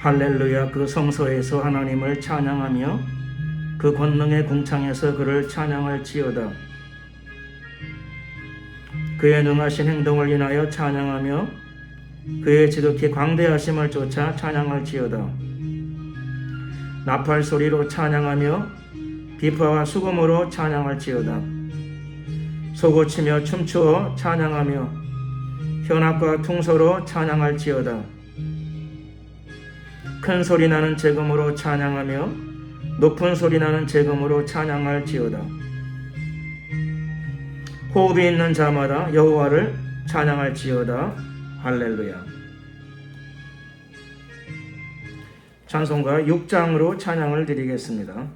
할렐루야. 그 성소에서 하나님을 찬양하며 그 권능의 궁창에서 그를 찬양할지어다. 그의 능하신 행동을 인하여 찬양하며 그의 지극히 광대하심을 쫓아 찬양할지어다. 나팔 소리로 찬양하며 비파와 수금으로 찬양할지어다. 소고치며 춤추어 찬양하며 현악과 퉁소로 찬양할지어다. 큰 소리 나는 재금으로 찬양하며 높은 소리 나는 재금으로 찬양할지어다. 호흡이 있는 자마다 여호와를 찬양할지어다. 할렐루야. 찬송가 6장으로 찬양을 드리겠습니다.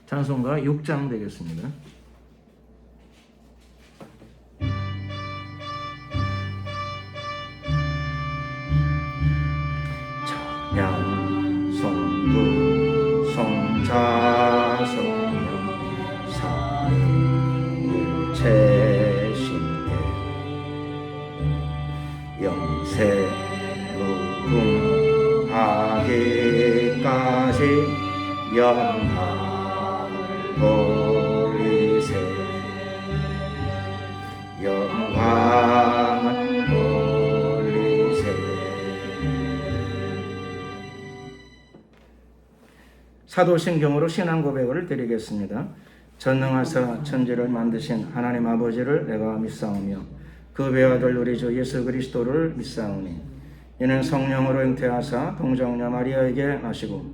찬송가 6장 되겠습니다. 찬양, 성부, 성자, 성령, 삼위일체 신께 영세, 무궁하기까지 영광 돌리세. 영광을 돌리세. 사도신경으로 신앙 고백을 드리겠습니다. 전능하사 천지를 만드신 하나님 아버지를 내가 믿사오며 그 배아들 우리 주 예수 그리스도를 믿사오니 이는 성령으로 잉태하사 동정녀 마리아에게 나시고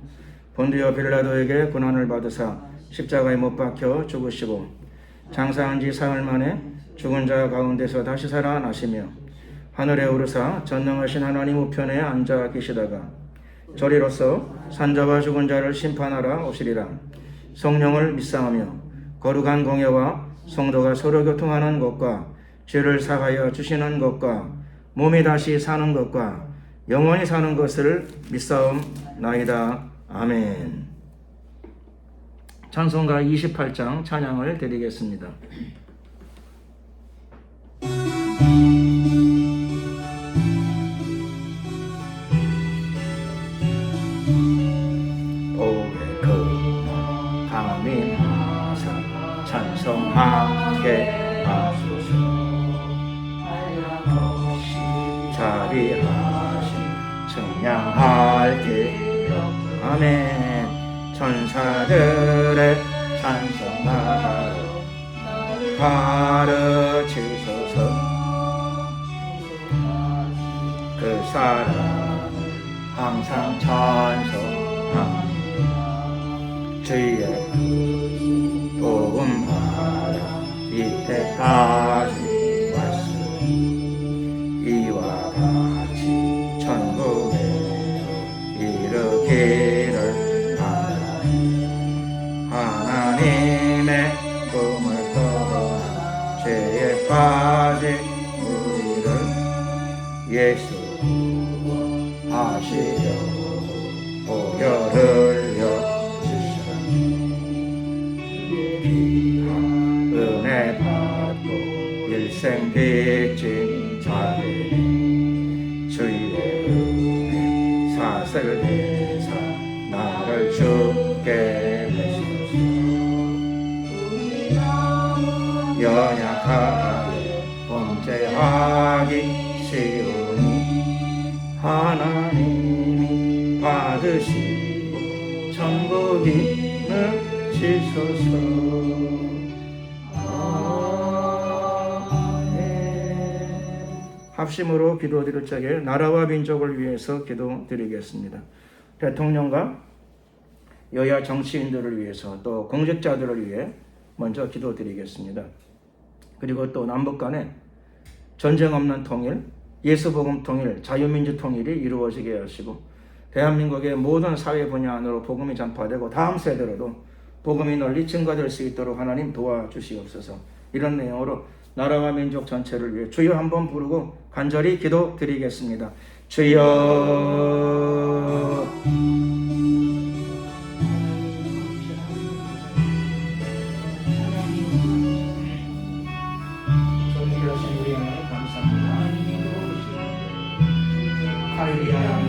본디오 빌라도에게 고난을 받으사 십자가에 못 박혀 죽으시고 장사한 지 사흘 만에 죽은 자 가운데서 다시 살아나시며 하늘에 오르사 전능하신 하나님 우편에 앉아 계시다가 저리로서 산자와 죽은 자를 심판하러 오시리라. 성령을 믿사하며 거룩한 공예와 성도가 서로 교통하는 것과 죄를 사하여 주시는 것과 몸이 다시 사는 것과 영원히 사는 것을 믿사옵나이다. 아멘. 찬송가 28장 찬양을 드리겠습니다. 복의 근원 강림하사 찬송하게 하소서. 자비하신 청량할지요. 아멘. 천사들의 찬송하여 가르치소서. 그 사랑 항상 찬송하며 주의 도움 받아 이때까지 왔으니 이와 같이 천국에 이르기를 하나님의 꿈을 떠나 죄에 빠진 우리를 예수 구원하시려 보혈 흘려주시니 귀한 은혜 받고 일생 빚진 자들이 주의 은혜 사슬 대사 나를 죽게 연약하게 범죄하기 쉬우니 하나님이 받으시고 천국임을 지소서. 아멘. 합심으로 기도드릴 적에 나라와 민족을 위해서 기도드리겠습니다. 대통령과 여야 정치인들을 위해서 또 공직자들을 위해 먼저 기도드리겠습니다. 그리고 또 남북 간에 전쟁 없는 통일, 예수복음 통일, 자유민주 통일이 이루어지게 하시고 대한민국의 모든 사회 분야 안으로 복음이 전파되고 다음 세대로도 복음이 널리 증가될 수 있도록 하나님 도와주시옵소서. 이런 내용으로 나라와 민족 전체를 위해 주여 한번 부르고 간절히 기도드리겠습니다. 주여. 할렐루야.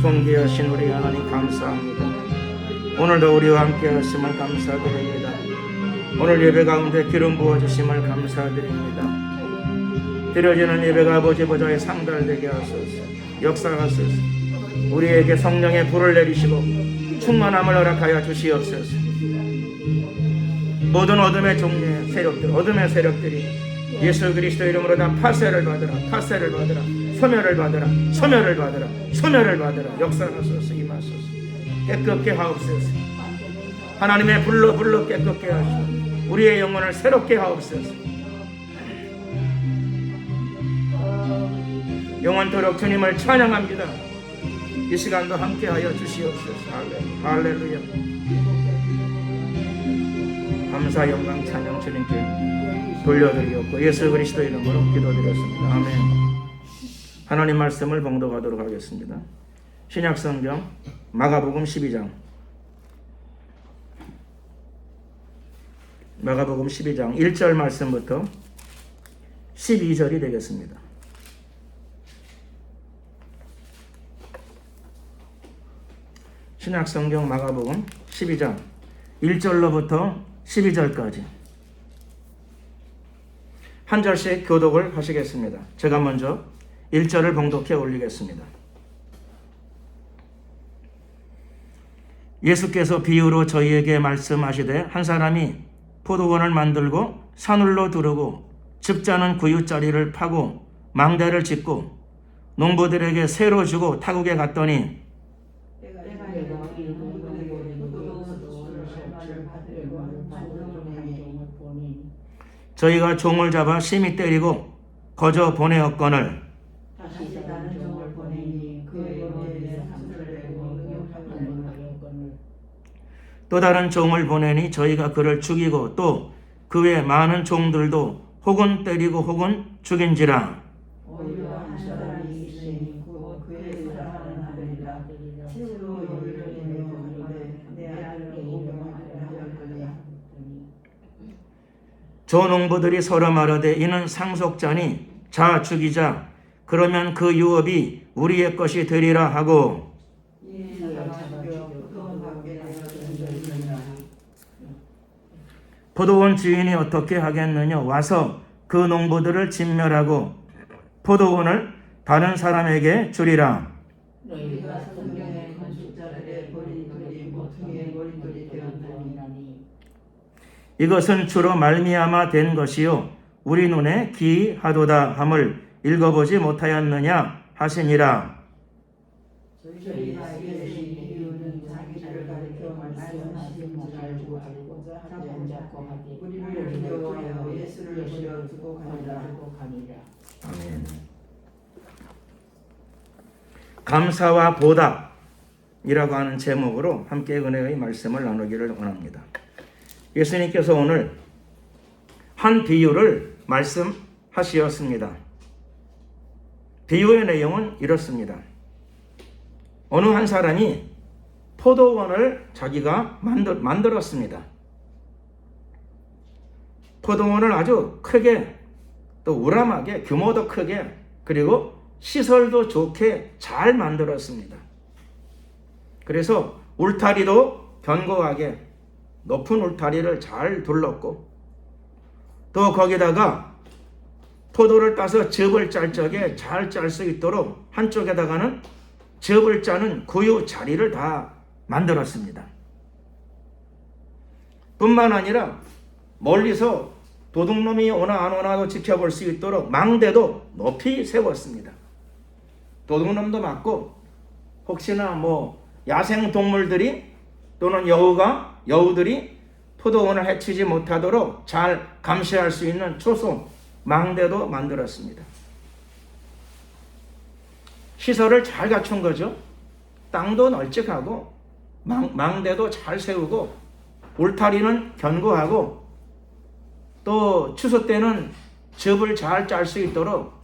존귀하신 우리 하나님 감사합니다. 오늘도 우리와 함께 하심을 감사드립니다. 오늘 예배 가운데 기름 부어주심을 감사드립니다. 드려지는 예배가 아버지 보좌에 상달되게 하소서. 역사하소서. 우리에게 성령의 불을 내리시고 충만함을 허락하여 주시옵소서. 모든 어둠의 종류의 세력들, 어둠의 세력들이 예수 그리스도 이름으로 다 파쇄를 받으라, 파쇄를 받으라, 소멸을 받으라, 소멸을 받으라, 소멸을 받으라. 역사하소서. 임하소서. 깨끗게 하옵소서. 하나님의 불로 깨끗게 하시고 우리의 영혼을 새롭게 하옵소서. 영원토록 주님을 찬양합니다. 이 시간도 함께하여 주시옵소서. 할렐루야. 감사 영광 찬양 주님께 돌려드리옵고 예수 그리스도 이름으로 기도드렸습니다. 아멘. 하나님 말씀을 봉독하도록 하겠습니다. 신약성경 마가복음 12장 1절 말씀부터 12절이 되겠습니다. 신약성경 마가복음 12장 1절로부터 12절까지 한 절씩 교독을 하시겠습니다. 제가 먼저 1절을 봉독해 올리겠습니다. 예수께서 비유로 저희에게 말씀하시되 한 사람이 포도원을 만들고 산울로 두르고 즙자는 구유자리를 파고 망대를 짓고 농부들에게 새로 주고 타국에 갔더니 저희가 종을 잡아 심히 때리고 거저 보내었거늘 또 다른 종을 보내니 저희가 그를 죽이고 또 그 외 많은 종들도 혹은 때리고 혹은 죽인지라. 저 농부들이 서로 말하되 이는 상속자니 자 죽이자 그러면 그 유업이 우리의 것이 되리라 하고 포도원 주인이 어떻게 하겠느냐 와서 그 농부들을 진멸하고 포도원을 다른 사람에게 주리라. 이것은 주로 말미암아 된 것이요 우리 눈에 기이하도다 함을 읽어보지 못하였느냐 하시니라. 아멘. 감사와 보답이라고 하는 제목으로 함께 은혜의 말씀을 나누기를 원합니다. 예수님께서 오늘 한 비유를 말씀하시었습니다. 비유의 내용은 이렇습니다. 어느 한 사람이 포도원을 자기가 만들었습니다. 포도원을 아주 크게 또 우람하게 규모도 크게 그리고 시설도 좋게 잘 만들었습니다. 그래서 울타리도 견고하게 높은 울타리를 잘 둘렀고 또 거기다가 포도를 따서 즙을 짤 적에 잘 짤 수 있도록 한쪽에다가는 즙을 짜는 구유 자리를 다 만들었습니다. 뿐만 아니라 멀리서 도둑놈이 오나 안 오나도 지켜볼 수 있도록 망대도 높이 세웠습니다. 도둑놈도 맞고 혹시나 야생 동물들이 또는 여우들이 포도원을 해치지 못하도록 잘 감시할 수 있는 초소 망대도 만들었습니다. 시설을 잘 갖춘 거죠. 땅도 널찍하고 망대도 잘 세우고 울타리는 견고하고 또 추수 때는 즙을 잘 짤 수 있도록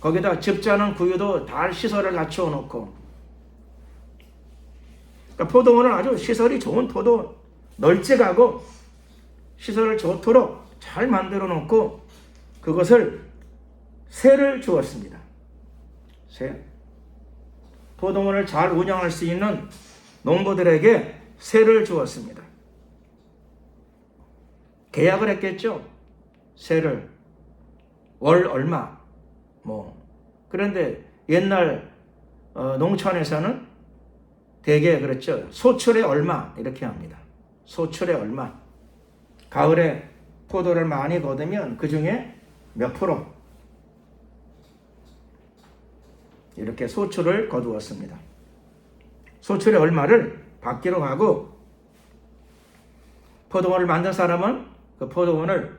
거기다 즙 짜는 구유도 다 시설을 갖추어 놓고 그러니까 포도원은 아주 시설이 좋은 널찍하고 시설을 좋도록 잘 만들어 놓고 그것을 새를 주었습니다. 새. 포도원을 잘 운영할 수 있는 농부들에게 새를 주었습니다. 계약을 했겠죠. 새를 월 얼마 그런데 옛날 농촌에서는 대개 그렇죠. 소출에 얼마 이렇게 합니다. 소출에 얼마. 가을에 포도를 많이 거두면 그 중에 몇 프로 이렇게 소출을 거두었습니다. 소출의 얼마를 받기로 하고 포도원을 만든 사람은 그 포도원을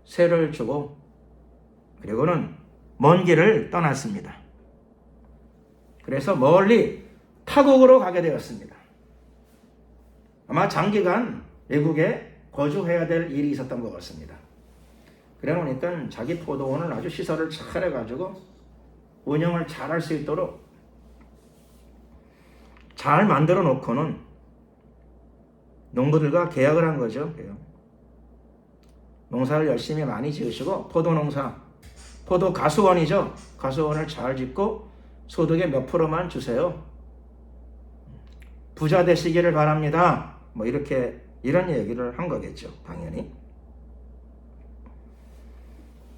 새를 주고 그리고는 먼 길을 떠났습니다. 그래서 멀리 타국으로 가게 되었습니다. 아마 장기간 외국에 거주해야 될 일이 있었던 것 같습니다. 그래 보니까 자기 포도원을 아주 시설을 잘 해가지고 운영을 잘 할 수 있도록 잘 만들어 놓고는 농부들과 계약을 한 거죠. 농사를 열심히 많이 지으시고 포도농사, 포도 가수원이죠. 가수원을 잘 짓고 소득의 몇 프로만 주세요. 부자 되시기를 바랍니다. 뭐 이런 얘기를 한 거겠죠. 당연히.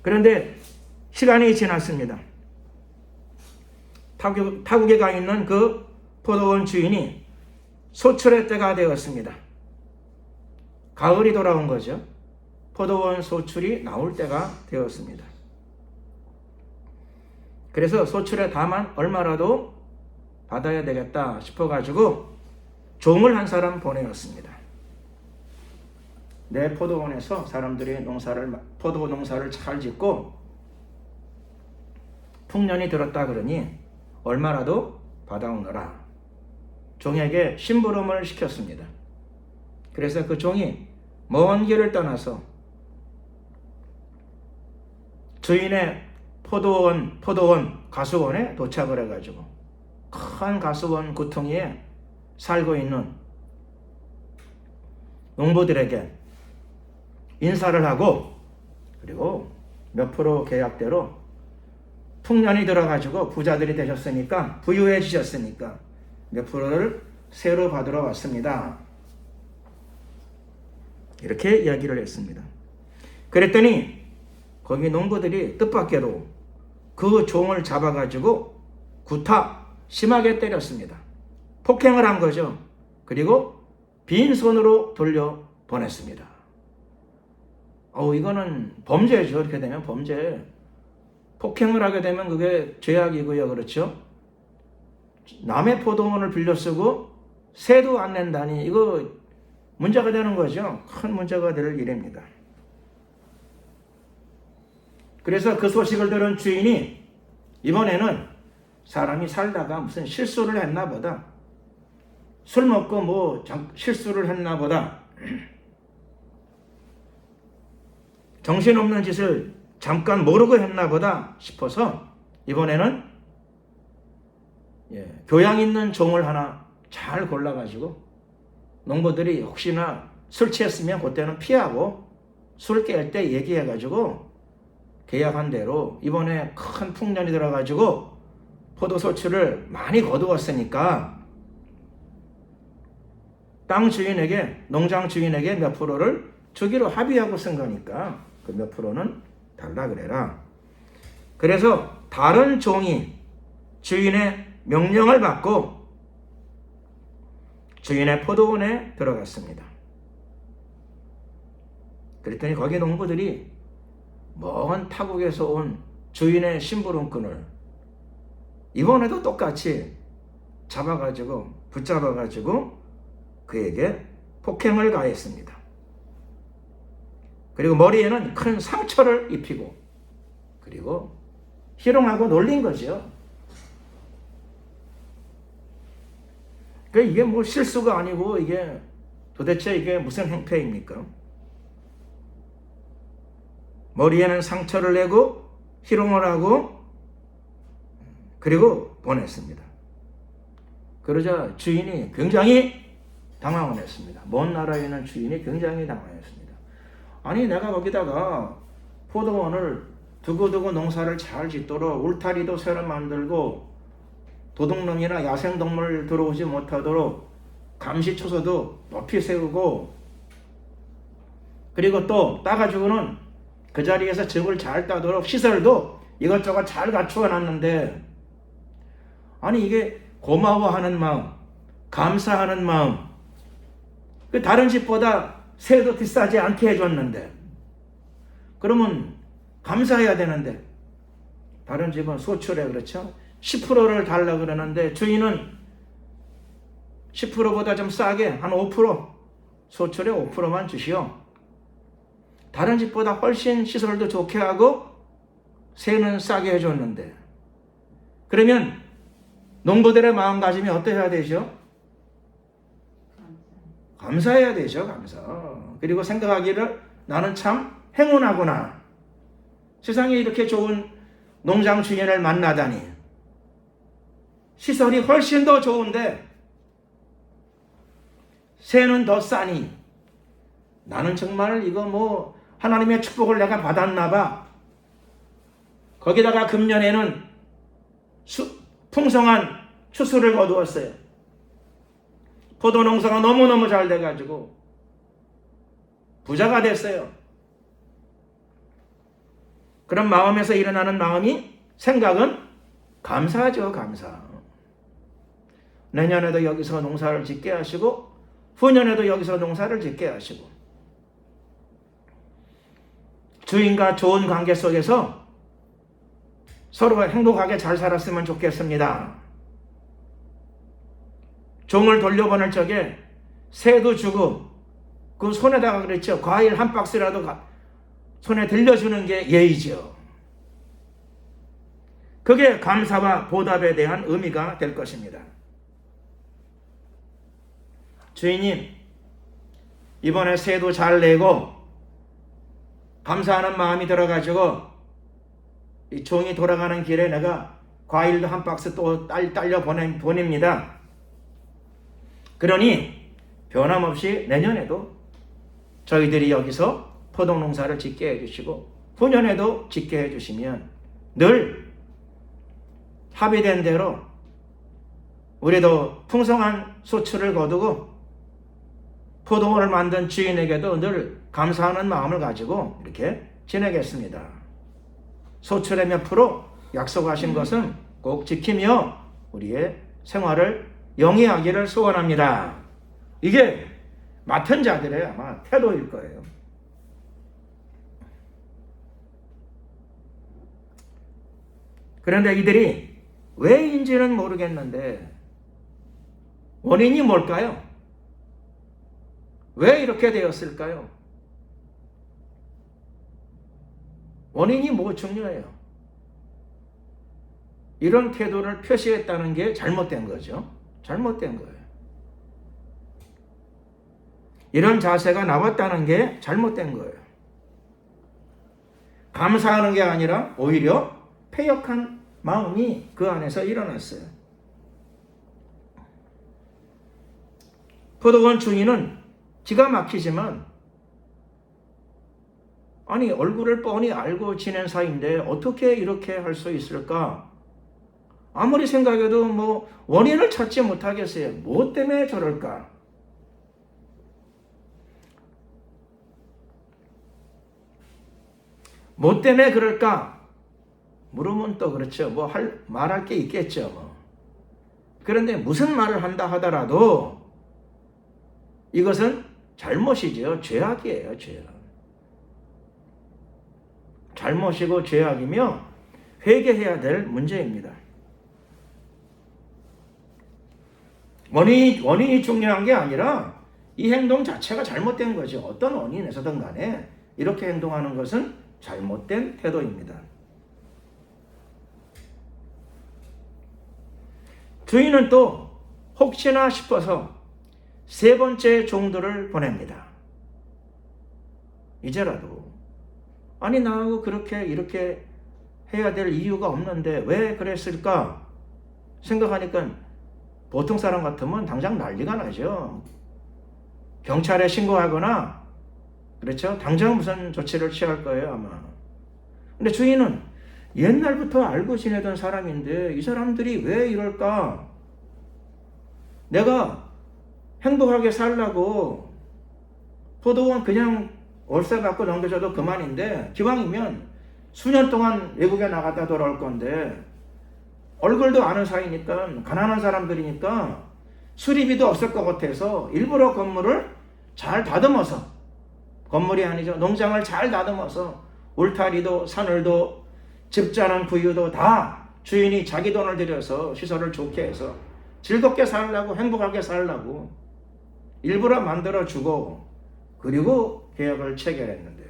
그런데 시간이 지났습니다. 타국에 가 있는 그 포도원 주인이 소출의 때가 되었습니다. 가을이 돌아온 거죠. 포도원 소출이 나올 때가 되었습니다. 그래서 소출의 다만 얼마라도 받아야 되겠다 싶어가지고 종을 한 사람 보내었습니다. 내 포도원에서 사람들이 포도 농사를 잘 짓고 풍년이 들었다 그러니 얼마라도 받아오너라. 종에게 심부름을 시켰습니다. 그래서 그 종이 먼 길을 떠나서 주인의 포도원 가수원에 도착을 해가지고 큰 가수원 구덩이에 살고 있는 농부들에게 인사를 하고, 그리고 몇 프로 계약대로 풍년이 들어가지고 부자들이 되셨으니까, 부유해지셨으니까 몇 프로를 새로 받으러 왔습니다. 이렇게 이야기를 했습니다. 그랬더니 거기 농부들이 뜻밖에도 그 종을 잡아가지고 심하게 때렸습니다. 폭행을 한 거죠. 그리고 빈손으로 돌려보냈습니다. 이거는 범죄죠. 이렇게 되면 범죄. 폭행을 하게 되면 그게 죄악이고요. 그렇죠? 남의 포도원을 빌려 쓰고 세도 안 낸다니 이거 문제가 되는 거죠. 큰 문제가 될 일입니다. 그래서 그 소식을 들은 주인이 이번에는 사람이 살다가 무슨 실수를 했나 보다. 술 먹고 실수를 했나 보다. 정신없는 짓을 잠깐 모르고 했나 보다 싶어서 이번에는 교양 있는 종을 하나 잘 골라가지고 농부들이 혹시나 술 취했으면 그때는 피하고 술 깰 때 얘기해가지고 계약한 대로 이번에 큰 풍년이 들어가지고 포도 소출을 많이 거두었으니까 땅 주인에게, 농장 주인에게 몇 프로를 주기로 합의하고 쓴 거니까 그 몇 프로는 달라 그래라. 그래서 다른 종이 주인의 명령을 받고 주인의 포도원에 들어갔습니다. 그랬더니 거기 농부들이 먼 타국에서 온 주인의 심부름꾼을 이번에도 똑같이 붙잡아가지고 그에게 폭행을 가했습니다. 그리고 머리에는 큰 상처를 입히고, 그리고 희롱하고 놀린 거죠. 이게 실수가 아니고 이게 도대체 이게 무슨 행패입니까? 머리에는 상처를 내고 희롱을 하고 그리고 보냈습니다. 그러자 주인이 굉장히 당황을 했습니다. 먼 나라에 있는 주인이 굉장히 당황했습니다. 아니 내가 거기다가 포도원을 두고두고 농사를 잘 짓도록 울타리도 새로 만들고 도둑놈이나 야생동물 들어오지 못하도록 감시초소도 높이 세우고, 그리고 또 따가지고는 그 자리에서 즙을 잘 따도록 시설도 이것저것 잘 갖추어 놨는데, 아니 이게 고마워하는 마음, 감사하는 마음, 그 다른 집보다 세도 비싸지 않게 해줬는데, 그러면 감사해야 되는데, 다른 집은 소출에 그렇죠? 10%를 달라 그러는데 주인은 10%보다 좀 싸게 한 5%, 소출에 5%만 주시오. 다른 집보다 훨씬 시설도 좋게 하고 새는 싸게 해줬는데. 그러면 농부들의 마음가짐이 어떠해야 되죠? 감사해야 되죠. 감사. 그리고 생각하기를 나는 참 행운하구나. 세상에 이렇게 좋은 농장 주인을 만나다니. 시설이 훨씬 더 좋은데 새는 더 싸니 나는 정말 이거 뭐 하나님의 축복을 내가 받았나 봐. 거기다가 금년에는 풍성한 추수를 거두었어요. 포도 농사가 너무너무 잘 돼가지고 부자가 됐어요. 그런 마음에서 일어나는 생각은 감사하죠. 감사. 내년에도 여기서 농사를 짓게 하시고 후년에도 여기서 농사를 짓게 하시고 주인과 좋은 관계 속에서 서로가 행복하게 잘 살았으면 좋겠습니다. 종을 돌려보낼 적에 새도 주고 그 손에다가 그랬죠. 과일 한 박스라도 손에 들려주는 게 예의죠. 그게 감사와 보답에 대한 의미가 될 것입니다. 주인님, 이번에 새도 잘 내고 감사하는 마음이 들어가지고 이 종이 돌아가는 길에 내가 과일도 한 박스 또 딸려 보냅니다. 그러니 변함없이 내년에도 저희들이 여기서 포도농사를 짓게 해주시고 후년에도 짓게 해주시면 늘 합의된 대로 우리도 풍성한 소출을 거두고 포도원을 만든 주인에게도 늘 감사하는 마음을 가지고 이렇게 지내겠습니다. 소출의 몇 프로 약속하신 것은 꼭 지키며 우리의 생활을 영위하기를 소원합니다. 이게 맡은 자들의 아마 태도일 거예요. 그런데 이들이 왜인지는 모르겠는데 원인이 뭘까요? 왜 이렇게 되었을까요? 원인이 뭐 중요해요? 이런 태도를 표시했다는 게 잘못된 거죠. 잘못된 거예요. 이런 자세가 나왔다는 게 잘못된 거예요. 감사하는 게 아니라 오히려 패역한 마음이 그 안에서 일어났어요. 포도원 주인은 기가 막히지만 아니 얼굴을 뻔히 알고 지낸 사이인데 어떻게 이렇게 할 수 있을까? 아무리 생각해도 뭐 원인을 찾지 못하겠어요. 무엇 때문에 저럴까? 뭐 때문에 그럴까? 물으면 또 그렇죠. 뭐 말할 게 있겠죠. 뭐. 그런데 무슨 말을 한다 하더라도 이것은 잘못이죠. 죄악이에요. 죄악. 잘못이고 죄악이며 회개해야 될 문제입니다. 원인이 중요한 게 아니라 이 행동 자체가 잘못된 거죠. 어떤 원인에서든 간에 이렇게 행동하는 것은 잘못된 태도입니다. 주인은 또 혹시나 싶어서 세 번째 종들을 보냅니다. 이제라도 아니 나하고 그렇게 이렇게 해야 될 이유가 없는데 왜 그랬을까 생각하니까 보통 사람 같으면 당장 난리가 나죠. 경찰에 신고하거나 그렇죠. 당장 무슨 조치를 취할 거예요 아마. 근데 주인은 옛날부터 알고 지내던 사람인데 이 사람들이 왜 이럴까? 내가 행복하게 살라고 포도원 그냥 월세 갖고 넘겨줘도 그만인데 기왕이면 수년 동안 외국에 나갔다 돌아올 건데 얼굴도 아는 사이니까 가난한 사람들이니까 수리비도 없을 것 같아서 일부러 건물을 잘 다듬어서 건물이 아니죠. 농장을 잘 다듬어서 울타리도 사늘도 집자는 부유도 다 주인이 자기 돈을 들여서 시설을 좋게 해서 즐겁게 살라고 행복하게 살라고 일부러 만들어주고 그리고 계약을 체결했는데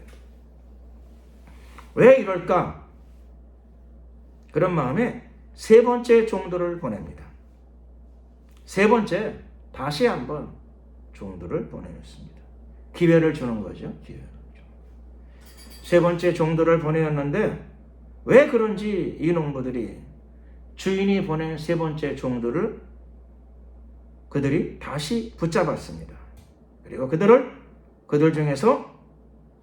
왜 이럴까? 그런 마음에 세 번째 종들을 보냅니다. 세 번째, 다시 한번 종들을 보내었습니다. 기회를 주는 거죠. 기회를. 세 번째 종들을 보내었는데 왜 그런지 이 농부들이 주인이 보낸 세 번째 종들을 그들이 다시 붙잡았습니다. 그리고 그들 중에서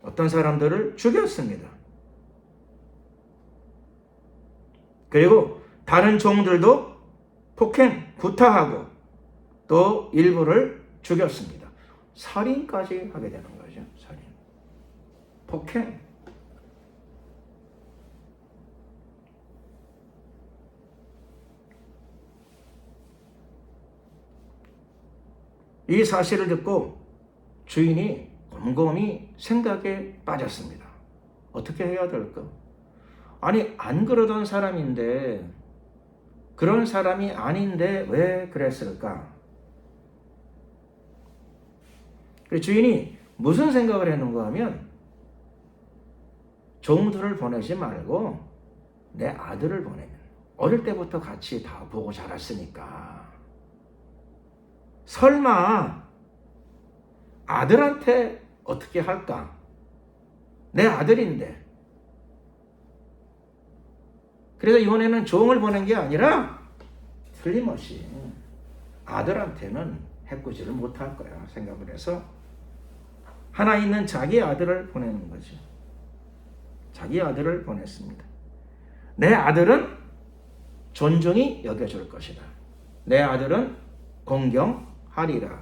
어떤 사람들을 죽였습니다. 그리고 다른 종들도 폭행, 구타하고 또 일부를 죽였습니다. 살인까지 하게 되는 거죠. 살인. 폭행. 이 사실을 듣고 주인이 곰곰이 생각에 빠졌습니다. 어떻게 해야 될까? 아니, 안 그러던 사람인데, 그런 사람이 아닌데 왜 그랬을까? 주인이 무슨 생각을 했는가 하면, 종들을 보내지 말고 내 아들을 보내면, 어릴 때부터 같이 다 보고 자랐으니까 설마 아들한테 어떻게 할까? 내 아들인데. 그래서 이번에는 종을 보낸 게 아니라 틀림없이 아들한테는 해코지를 못할 거야 생각을 해서 하나 있는 자기 아들을 보내는 거죠. 자기 아들을 보냈습니다. 내 아들은 존중히 여겨줄 것이다. 내 아들은 공경하리라.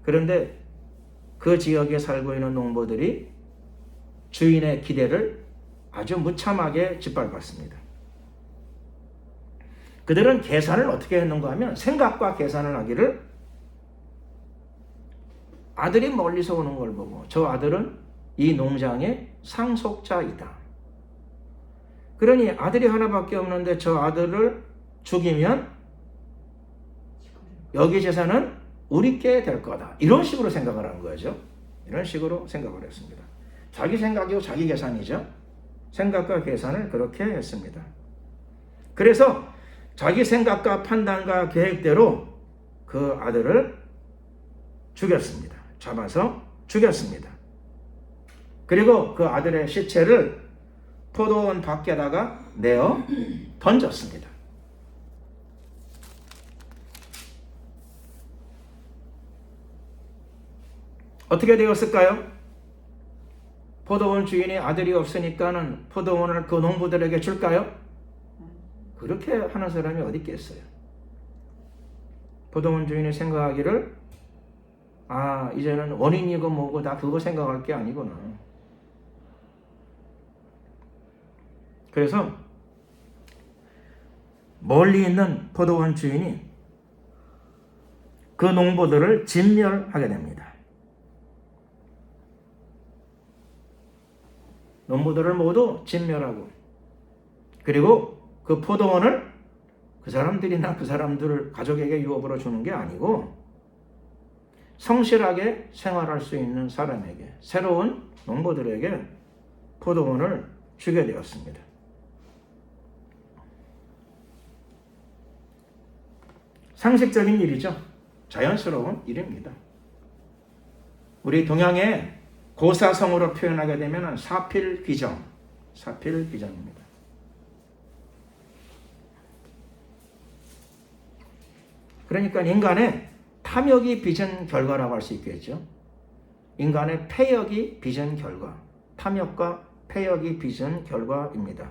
그런데 그 지역에 살고 있는 농부들이 주인의 기대를 아주 무참하게 짓밟았습니다. 그들은 계산을 어떻게 했는가 하면 생각과 계산을 하기를 아들이 멀리서 오는 걸 보고 저 아들은 이 농장의 상속자이다. 그러니 아들이 하나밖에 없는데 저 아들을 죽이면 여기 재산은 우리께 될 거다. 이런 식으로 생각을 하는 거죠. 이런 식으로 생각을 했습니다. 자기 생각이고 자기 계산이죠. 생각과 계산을 그렇게 했습니다. 그래서 자기 생각과 판단과 계획대로 그 아들을 죽였습니다. 잡아서 죽였습니다. 그리고 그 아들의 시체를 포도원 밖에다가 내어 던졌습니다. 어떻게 되었을까요? 포도원 주인이 아들이 없으니까는 포도원을 그 농부들에게 줄까요? 그렇게 하는 사람이 어디 있겠어요? 포도원 주인이 생각하기를 이제는 원인이고 뭐고 다 그거 생각할 게 아니구나. 그래서 멀리 있는 포도원 주인이 그 농부들을 진멸하게 됩니다. 농부들을 모두 진멸하고 그리고 그 포도원을 그 사람들이나 그 사람들 가족에게 유업으로 주는 게 아니고 성실하게 생활할 수 있는 사람에게 새로운 농부들에게 포도원을 주게 되었습니다. 상식적인 일이죠. 자연스러운 일입니다. 우리 동양의 고사성어로 표현하게 되면 사필귀정, 사필귀정입니다. 그러니까 인간의 탐욕이 빚은 결과라고 할 수 있겠죠. 인간의 폐역이 빚은 결과, 탐욕과 폐역이 빚은 결과입니다.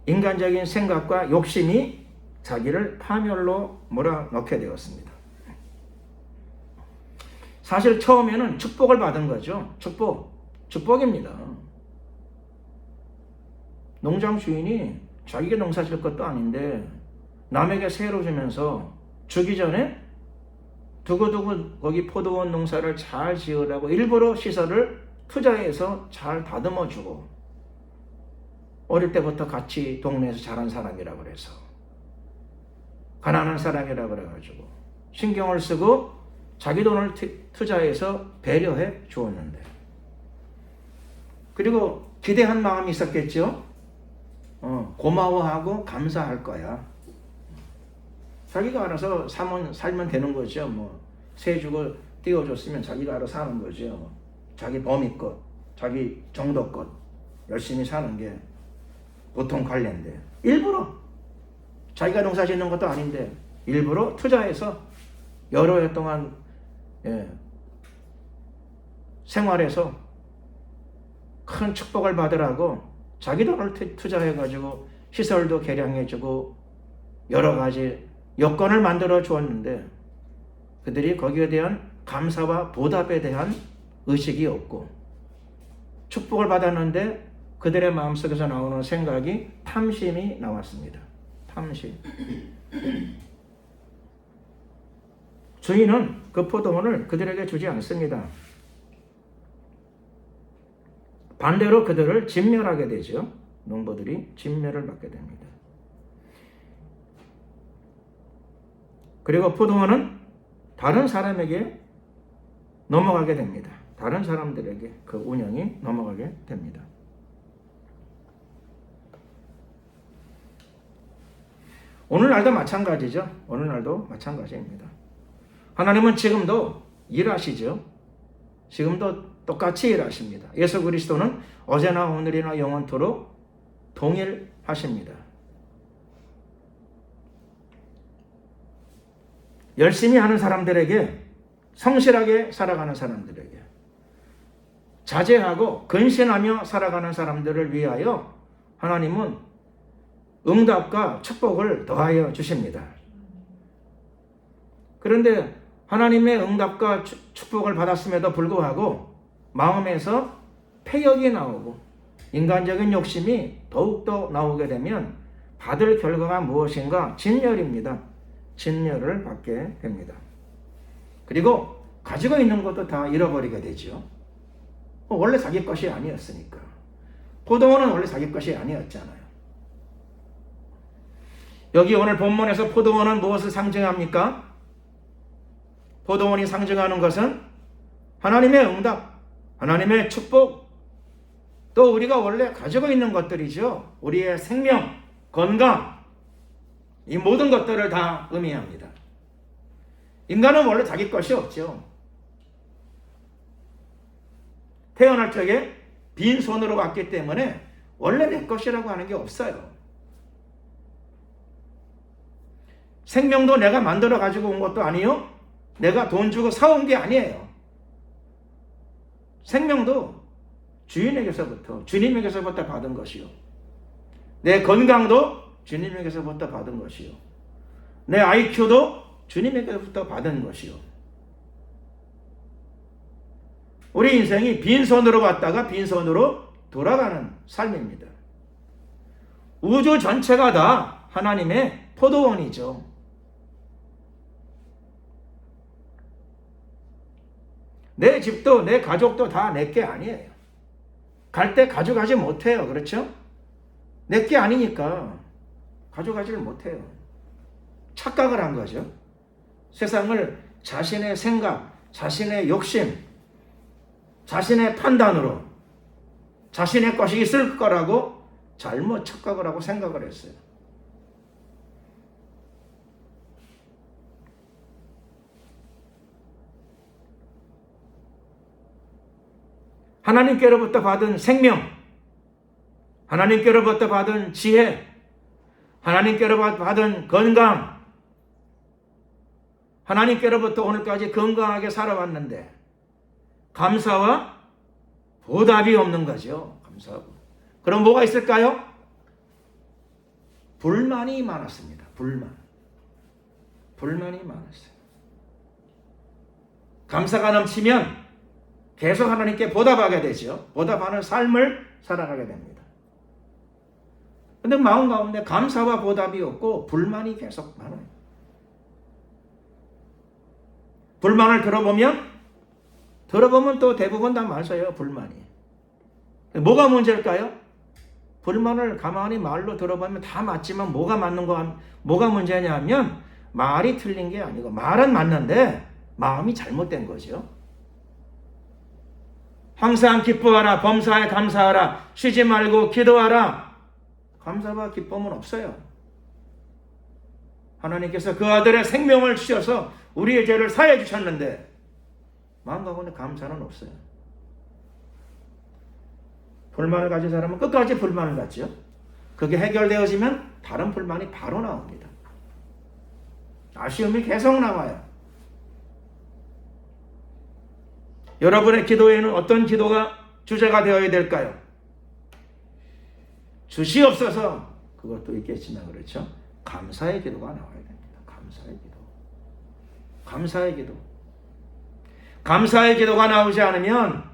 인간적인 생각과 욕심이 자기를 파멸로 몰아넣게 되었습니다. 사실 처음에는 축복을 받은 거죠. 축복입니다. 농장 주인이 자기가 농사 질 것도 아닌데 남에게 세로 주면서 주기 전에 두고두고 거기 포도원 농사를 잘 지으라고 일부러 시설을 투자해서 잘 다듬어 주고 어릴 때부터 같이 동네에서 자란 사람이라고 그래서 가난한 사람이라고 그래가지고 신경을 쓰고 자기 돈을 투자해서 배려해 주었는데 그리고 기대한 마음이 있었겠죠. 고마워하고 감사할 거야. 자기가 알아서 살면 되는 거죠. 뭐 세 주고 띄워줬으면 자기가 알아서 사는 거죠. 자기 범위껏, 자기 정도껏 열심히 사는 게 보통 관례인데, 일부러 자기가 농사 짓는 것도 아닌데 일부러 투자해서 여러 해 동안 생활해서 큰 축복을 받으라고 자기 돈을 투자해가지고 시설도 개량해주고 여러 가지 여건을 만들어 주었는데, 그들이 거기에 대한 감사와 보답에 대한 의식이 없고, 축복을 받았는데 그들의 마음속에서 나오는 생각이 탐심이 나왔습니다. 탐심. 주인은 그 포도원을 그들에게 주지 않습니다. 반대로 그들을 진멸하게 되죠. 농부들이 진멸을 받게 됩니다. 그리고 포도원은 다른 사람에게 넘어가게 됩니다. 다른 사람들에게 그 운영이 넘어가게 됩니다. 오늘날도 마찬가지죠. 오늘날도 마찬가지입니다. 하나님은 지금도 일하시죠. 지금도 똑같이 일하십니다. 예수 그리스도는 어제나 오늘이나 영원토록 동일하십니다. 열심히 하는 사람들에게, 성실하게 살아가는 사람들에게, 자제하고 근신하며 살아가는 사람들을 위하여 하나님은 응답과 축복을 더하여 주십니다. 그런데 하나님의 응답과 축복을 받았음에도 불구하고 마음에서 패역이 나오고 인간적인 욕심이 더욱더 나오게 되면 받을 결과가 무엇인가? 진멸입니다. 진멸을 받게 됩니다. 그리고 가지고 있는 것도 다 잃어버리게 되죠. 원래 자기 것이 아니었으니까. 포도원은 원래 자기 것이 아니었잖아요. 여기 오늘 본문에서 포도원은 무엇을 상징합니까? 포도원이 상징하는 것은 하나님의 응답, 하나님의 축복, 또 우리가 원래 가지고 있는 것들이죠. 우리의 생명, 건강, 이 모든 것들을 다 의미합니다. 인간은 원래 자기 것이 없죠. 태어날 적에 빈손으로 왔기 때문에 원래 내 것이라고 하는 게 없어요. 생명도 내가 만들어 가지고 온 것도 아니요, 내가 돈 주고 사온 게 아니에요. 생명도 주인에게서부터, 주님에게서부터 받은 것이요, 내 건강도 주님에게서부터 받은 것이요, 내 IQ도 주님에게서부터 받은 것이요. 우리 인생이 빈손으로 왔다가 빈손으로 돌아가는 삶입니다. 우주 전체가 다 하나님의 포도원이죠. 내 집도 내 가족도 다 내 게 아니에요. 갈 때 가져가지 못해요. 그렇죠? 내 게 아니니까 가져가지를 못해요. 착각을 한 거죠. 세상을 자신의 생각, 자신의 욕심, 자신의 판단으로 자신의 것이 있을 거라고 잘못 착각을 하고 생각을 했어요. 하나님께로부터 받은 생명, 하나님께로부터 받은 지혜, 하나님께로부터 받은 건강, 하나님께로부터 오늘까지 건강하게 살아왔는데 감사와 보답이 없는 거죠. 감사하고. 그럼 뭐가 있을까요? 불만이 많았습니다. 불만이 많았어요. 감사가 넘치면 계속 하나님께 보답하게 되죠. 보답하는 삶을 살아가게 됩니다. 근데 마음 가운데 감사와 보답이 없고 불만이 계속 많아요. 불만을 들어보면 또 대부분 다 맞아요. 불만이. 뭐가 문제일까요? 불만을 가만히 말로 들어보면 다 맞지만 뭐가 문제냐 하면 말이 틀린 게 아니고 말은 맞는데 마음이 잘못된 거죠. 항상 기뻐하라. 범사에 감사하라. 쉬지 말고 기도하라. 감사와 기쁨은 없어요. 하나님께서 그 아들의 생명을 주셔서 우리의 죄를 사해 주셨는데 마음 가운데 감사는 없어요. 불만을 가진 사람은 끝까지 불만을 갖죠. 그게 해결되어지면 다른 불만이 바로 나옵니다. 아쉬움이 계속 나와요. 여러분의 기도에는 어떤 기도가 주제가 되어야 될까요? 주시옵소서 그것도 있겠지만 그렇죠. 감사의 기도가 나와야 됩니다. 감사의 기도. 감사의 기도. 감사의 기도가 나오지 않으면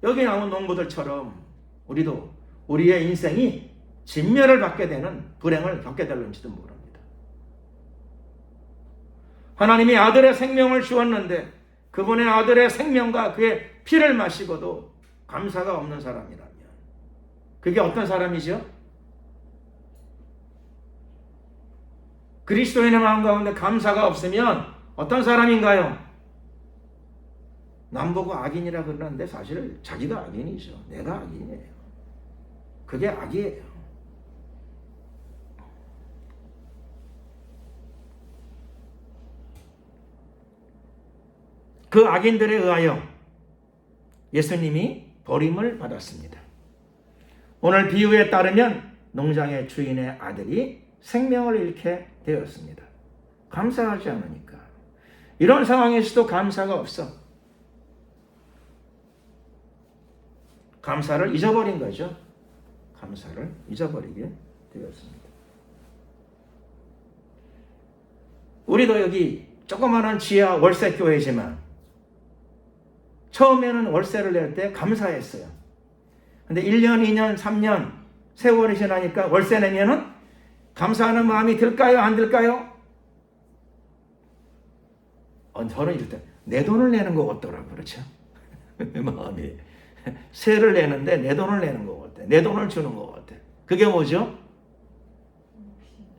여기 나온 농부들처럼 우리도 우리의 인생이 진멸을 받게 되는 불행을 겪게 될는지도 모릅니다. 하나님이 아들의 생명을 주었는데 그분의 아들의 생명과 그의 피를 마시고도 감사가 없는 사람이라면 그게 어떤 사람이죠? 그리스도인의 마음 가운데 감사가 없으면 어떤 사람인가요? 남보고 악인이라 그러는데 사실 자기가 악인이죠. 내가 악인이에요. 그게 악이에요. 그 악인들에 의하여 예수님이 버림을 받았습니다. 오늘 비유에 따르면 농장의 주인의 아들이 생명을 잃게 되었습니다. 감사하지 않으니까. 이런 상황에서도 감사가 없어. 감사를 잊어버린 거죠. 감사를 잊어버리게 되었습니다. 우리도 여기 조그마한 지하 월세 교회지만 처음에는 월세를 낼 때 감사했어요. 근데 1년, 2년, 3년 세월이 지나니까 월세 내면은 감사하는 마음이 들까요? 안 들까요? 저는 이럴 때 내 돈을 내는 것 같더라고요. 그렇죠? 마음이. 세를 내는데 내 돈을 내는 것 같아. 내 돈을 주는 것 같아. 그게 뭐죠?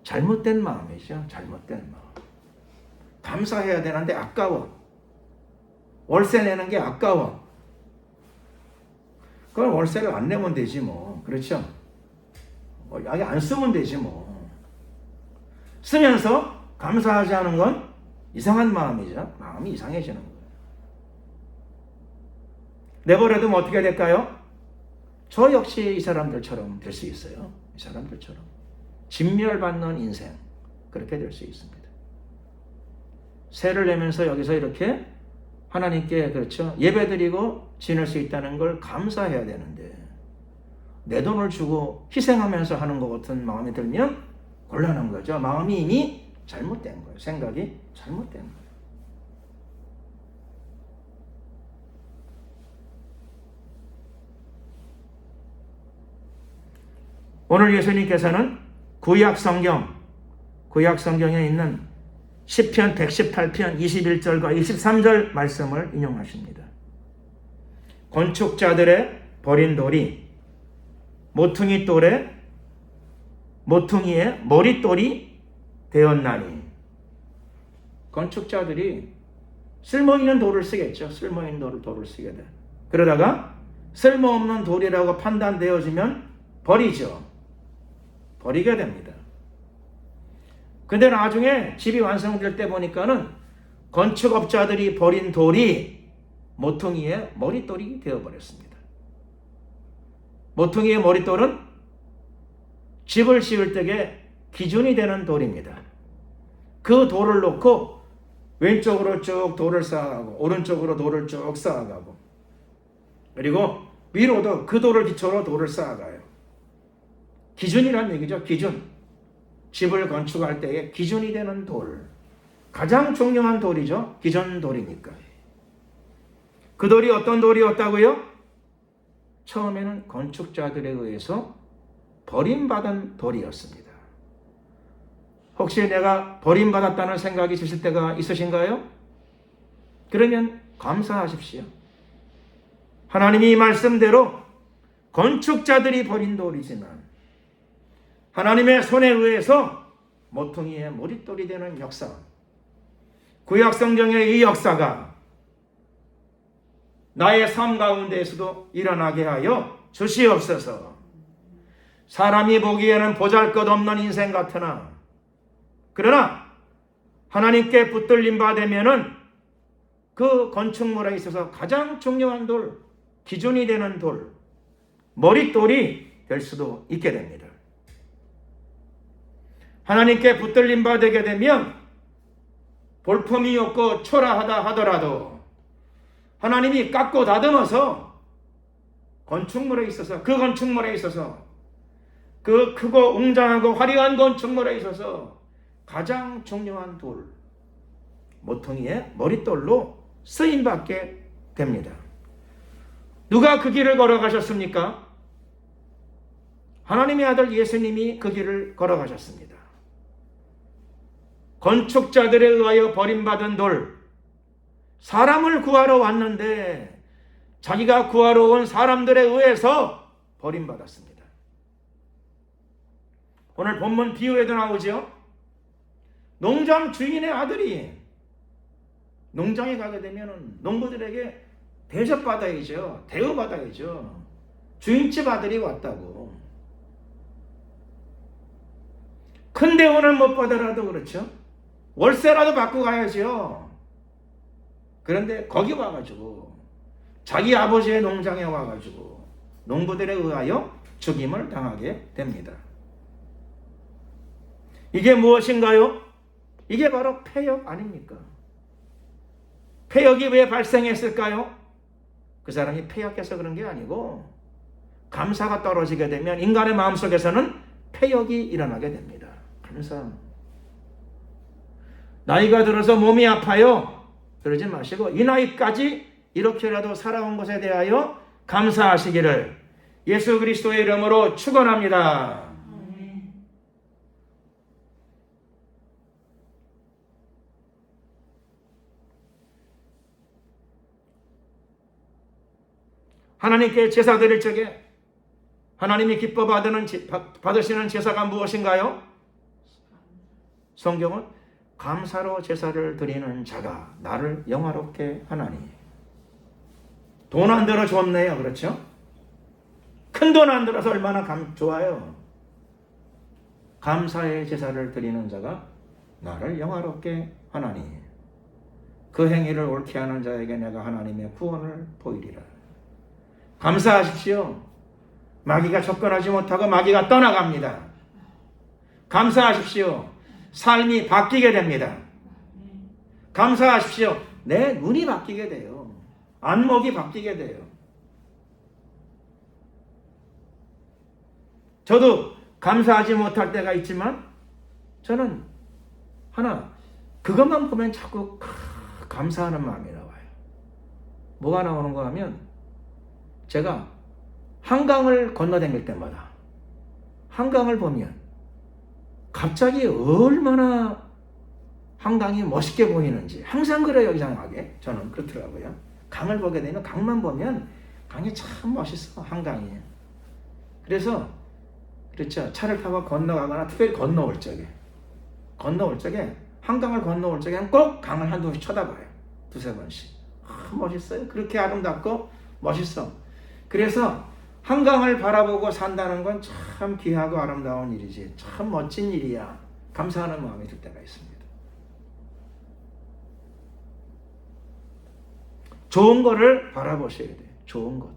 잘못된 마음이죠. 잘못된 마음. 감사해야 되는데 아까워. 월세 내는 게 아까워. 그럼 월세를 안 내면 되지 뭐. 그렇죠? 여기 안 쓰면 되지 뭐. 쓰면서 감사하지 않은 건 이상한 마음이죠. 마음이 이상해지는 거예요. 내버려두면 어떻게 될까요? 저 역시 이 사람들처럼 될 수 있어요. 이 사람들처럼. 진멸받는 인생. 그렇게 될 수 있습니다. 세를 내면서 여기서 이렇게 하나님께 그렇죠. 예배드리고 지낼 수 있다는 걸 감사해야 되는데 내 돈을 주고 희생하면서 하는 것 같은 마음이 들면 곤란한 거죠. 마음이 이미 잘못된 거예요. 생각이 잘못된 거예요. 오늘 예수님께서는 구약 성경에 있는 시편 118편 21절과 23절 말씀을 인용하십니다. 건축자들의 버린 돌이 모퉁이의 머릿돌이 되었나니. 건축자들이 쓸모있는 돌을 쓰겠죠. 쓸모있는 돌을 쓰게 돼. 그러다가 쓸모없는 돌이라고 판단되어지면 버리죠. 버리게 됩니다. 근데 나중에 집이 완성될 때 보니까는 건축업자들이 버린 돌이 모퉁이의 머릿돌이 되어버렸습니다. 모퉁이의 머릿돌은 집을 지을 때에 기준이 되는 돌입니다. 그 돌을 놓고 왼쪽으로 쭉 돌을 쌓아가고 오른쪽으로 돌을 쭉 쌓아가고 그리고 위로도 그 돌을 기초로 돌을 쌓아가요. 기준이란 얘기죠. 기준. 집을 건축할 때에 기준이 되는 돌. 가장 중요한 돌이죠. 기존 돌이니까. 그 돌이 어떤 돌이었다고요? 처음에는 건축자들에 의해서 버림받은 돌이었습니다. 혹시 내가 버림받았다는 생각이 드실 때가 있으신가요? 그러면 감사하십시오. 하나님이 이 말씀대로 건축자들이 버린 돌이지만 하나님의 손에 의해서 모퉁이의 머릿돌이 되는 역사. 구약 성경의 이 역사가 나의 삶 가운데에서도 일어나게 하여 주시옵소서. 사람이 보기에는 보잘것없는 인생 같으나 그러나 하나님께 붙들림 받으면은 그 건축물에 있어서 가장 중요한 돌, 기준이 되는 돌, 머릿돌이 될 수도 있게 됩니다. 하나님께 붙들림 받게 되면 볼품이 없고 초라하다 하더라도 하나님이 깎고 다듬어서 건축물에 있어서 그 건축물에 있어서 그 크고 웅장하고 화려한 건축물에 있어서 가장 중요한 돌, 모퉁이의 머릿돌로 쓰임받게 됩니다. 누가 그 길을 걸어가셨습니까? 하나님의 아들 예수님이 그 길을 걸어가셨습니다. 건축자들에 의하여 버림받은 돌, 사람을 구하러 왔는데 자기가 구하러 온 사람들에 의해서 버림받았습니다. 오늘 본문 비유에도 나오죠. 농장 주인의 아들이 농장에 가게 되면 농부들에게 대접받아야죠. 대우받아야죠. 주인집 아들이 왔다고. 큰 대우는 못 받아라도 그렇죠. 월세라도 받고 가야죠. 그런데 거기 와가지고 자기 아버지의 농장에 와가지고 농부들에 의하여 죽임을 당하게 됩니다. 이게 무엇인가요? 이게 바로 폐역 아닙니까? 폐역이 왜 발생했을까요? 그 사람이 폐역해서 그런 게 아니고 감사가 떨어지게 되면 인간의 마음속에서는 폐역이 일어나게 됩니다. 감사. 나이가 들어서 몸이 아파요. 그러지 마시고 이 나이까지 이렇게라도 살아온 것에 대하여 감사하시기를 예수 그리스도의 이름으로 축원합니다. 하나님께 제사 드릴 적에 하나님이 기뻐 받으시는 제사가 무엇인가요? 성경은 감사로 제사를 드리는 자가 나를 영화롭게 하나니. 돈 안 들어 좋네요. 그렇죠? 큰 돈 안 들어서 얼마나 좋아요. 감사의 제사를 드리는 자가 나를 영화롭게 하나니. 그 행위를 옳게 하는 자에게 내가 하나님의 구원을 보이리라. 감사하십시오. 마귀가 접근하지 못하고 마귀가 떠나갑니다. 감사하십시오. 삶이 바뀌게 됩니다. 감사하십시오. 내 눈이 바뀌게 돼요. 안목이 바뀌게 돼요. 저도 감사하지 못할 때가 있지만 저는 그것만 보면 자꾸 감사하는 마음이 나와요. 뭐가 나오는가 하면 제가 한강을 건너다닐 때마다 한강을 보면 갑자기 얼마나 한강이 멋있게 보이는지 항상 그래요. 이상하게 저는 그렇더라고요. 강을 보게 되면 강만 보면 강이 참 멋있어. 한강이. 그래서 그렇죠. 차를 타고 건너가거나 특별히 건너올 적에 한강을 건너올 적에는 꼭 강을 한두 번씩 쳐다봐요. 두세 번씩. 멋있어요. 그렇게 아름답고 멋있어. 그래서 한강을 바라보고 산다는 건 참 귀하고 아름다운 일이지. 참 멋진 일이야. 감사하는 마음이 들 때가 있습니다. 좋은 거를 바라보셔야 돼요. 좋은 것.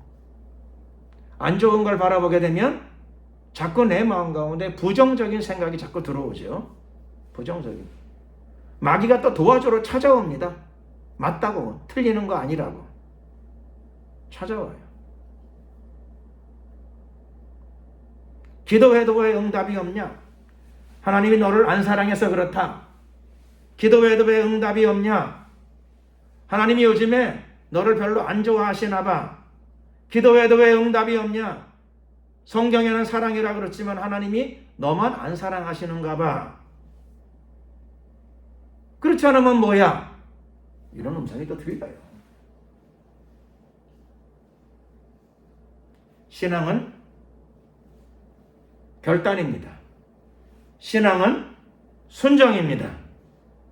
안 좋은 걸 바라보게 되면 자꾸 내 마음 가운데 부정적인 생각이 자꾸 들어오죠. 부정적인. 마귀가 또 도와주러 찾아옵니다. 맞다고. 틀리는 거 아니라고. 찾아와요. 기도해도 왜 응답이 없냐? 하나님이 너를 안 사랑해서 그렇다. 기도해도 왜 응답이 없냐? 하나님이 요즘에 너를 별로 안 좋아하시나 봐. 기도해도 왜 응답이 없냐? 성경에는 사랑이라 그렇지만 하나님이 너만 안 사랑하시는가 봐. 그렇지 않으면 뭐야? 이런 음성이 또 들려요. 신앙은 결단입니다. 신앙은 순정입니다.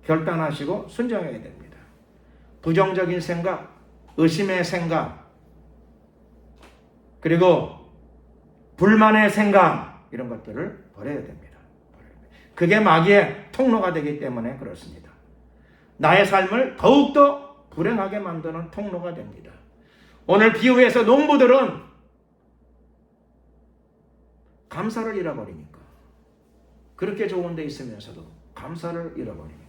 결단하시고 순정해야 됩니다. 부정적인 생각, 의심의 생각, 그리고 불만의 생각, 이런 것들을 버려야 됩니다. 그게 마귀의 통로가 되기 때문에 그렇습니다. 나의 삶을 더욱더 불행하게 만드는 통로가 됩니다. 오늘 비유에서 농부들은 감사를 잃어버리니까, 그렇게 좋은 데 있으면서도 감사를 잃어버리니까.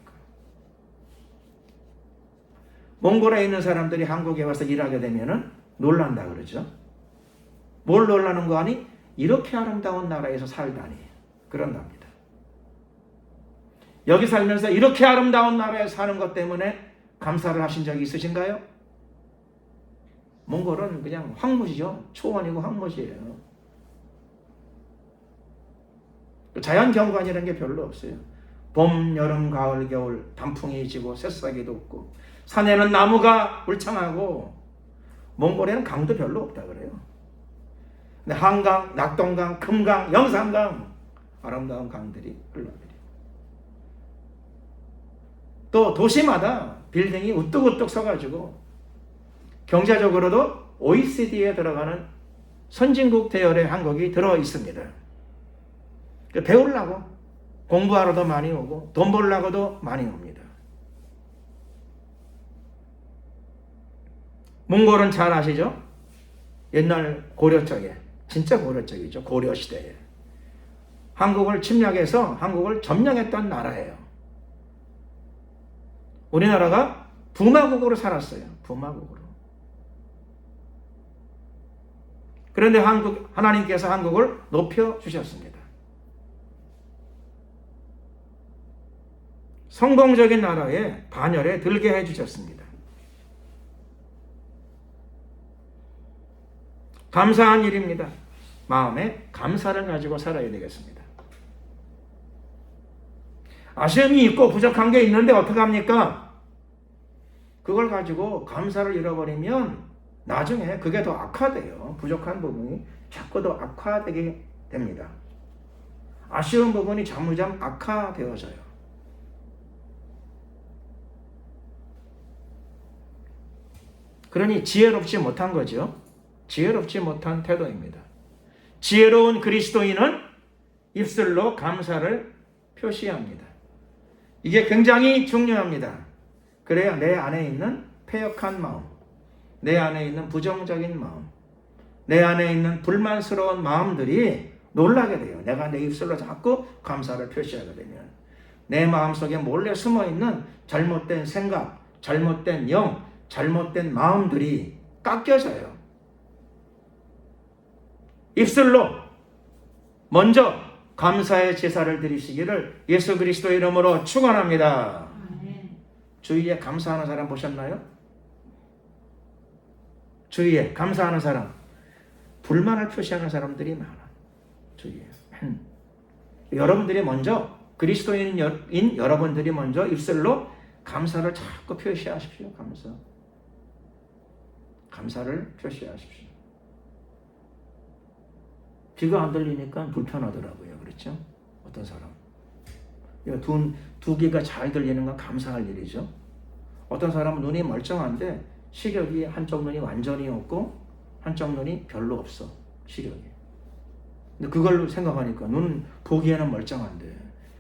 몽골에 있는 사람들이 한국에 와서 일하게 되면은 놀란다 그러죠. 뭘 놀라는 거 아니? 이렇게 아름다운 나라에서 살다니, 그런답니다. 여기 살면서 이렇게 아름다운 나라에 사는 것 때문에 감사를 하신 적이 있으신가요? 몽골은 그냥 황무지죠. 초원이고 황무지예요. 자연 경관이라는 게 별로 없어요. 봄, 여름, 가을, 겨울 단풍이 지고 새싹이 돋고, 산에는 나무가 울창하고, 몽골에는 강도 별로 없다 그래요. 근데 한강, 낙동강, 금강, 영산강, 아름다운 강들이 흘러내려요. 또 도시마다 빌딩이 우뚝우뚝 서가지고 경제적으로도 OECD에 들어가는 선진국 대열에 한국이 들어 있습니다. 배우려고 공부하러도 많이 오고 돈 벌려고도 많이 옵니다. 몽골은 잘 아시죠? 옛날 고려 쪽에, 진짜 고려 쪽이죠. 고려 시대에 한국을 침략해서 한국을 점령했던 나라예요. 우리나라가 부마국으로 살았어요. 부마국으로. 그런데 하나님께서 한국을 높여주셨습니다. 성공적인 나라에 반열에 들게 해주셨습니다. 감사한 일입니다. 마음에 감사를 가지고 살아야 되겠습니다. 아쉬움이 있고 부족한 게 있는데 어떡합니까? 그걸 가지고 감사를 잃어버리면 나중에 그게 더 악화돼요. 부족한 부분이 자꾸 더 악화되게 됩니다. 아쉬운 부분이 잠무잠 악화되어져요. 그러니 지혜롭지 못한 거죠. 지혜롭지 못한 태도입니다. 지혜로운 그리스도인은 입술로 감사를 표시합니다. 이게 굉장히 중요합니다. 그래야 내 안에 있는 패역한 마음, 내 안에 있는 부정적인 마음, 내 안에 있는 불만스러운 마음들이 놀라게 돼요. 내가 내 입술로 자꾸 감사를 표시하게 되면 내 마음속에 몰래 숨어있는 잘못된 생각, 잘못된 영, 잘못된 마음들이 깎여져요. 입술로 먼저 감사의 제사를 드리시기를 예수 그리스도 이름으로 축원합니다. 주위에 감사하는 사람 보셨나요? 주위에 감사하는 사람, 불만을 표시하는 사람들이 많아. 주위에. 여러분들이 먼저, 그리스도인인 여러분들이 먼저 입술로 감사를 자꾸 표시하십시오. 감사를 표시하십시오. 귀가 안 들리니까 불편하더라고요. 그렇죠? 어떤 사람. 두 귀가 잘 들리는 건 감사할 일이죠. 어떤 사람은 눈이 멀쩡한데 시력이 한쪽 눈이 완전히 없고 한쪽 눈이 별로 없어. 시력이. 근데 그걸 생각하니까 눈은 보기에는 멀쩡한데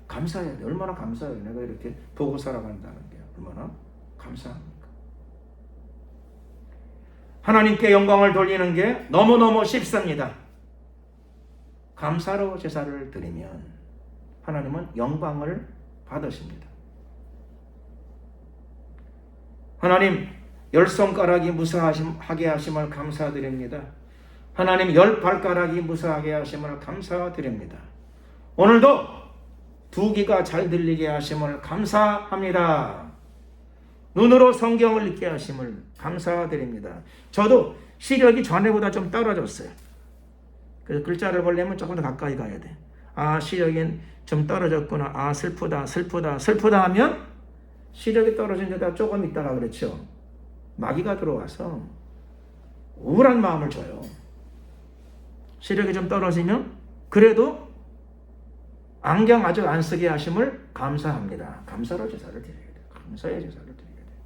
감사해야 돼. 얼마나 감사해요. 내가 이렇게 보고 살아간다는 게 얼마나 감사합니까? 하나님께 영광을 돌리는 게 너무너무 쉽습니다. 감사로 제사를 드리면 하나님은 영광을 받으십니다. 하나님 10손가락이 무사하게 하심을 감사드립니다. 하나님 10발가락이 무사하게 하심을 감사드립니다. 오늘도 두 귀가 잘 들리게 하심을 감사합니다. 눈으로 성경을 읽게 하심을 감사드립니다. 저도 시력이 전에보다 좀 떨어졌어요. 그래서 글자를 보려면 조금 더 가까이 가야 돼. 아, 시력이 좀 떨어졌구나. 아, 슬프다 하면 시력이 떨어진 데다 조금 있다가 그렇죠. 마귀가 들어와서 우울한 마음을 줘요. 시력이 좀 떨어지면 그래도 안경 아직 안 쓰게 하심을 감사합니다. 감사로 제사를 드려야 돼요. 감사의 제사를 드려야 돼요.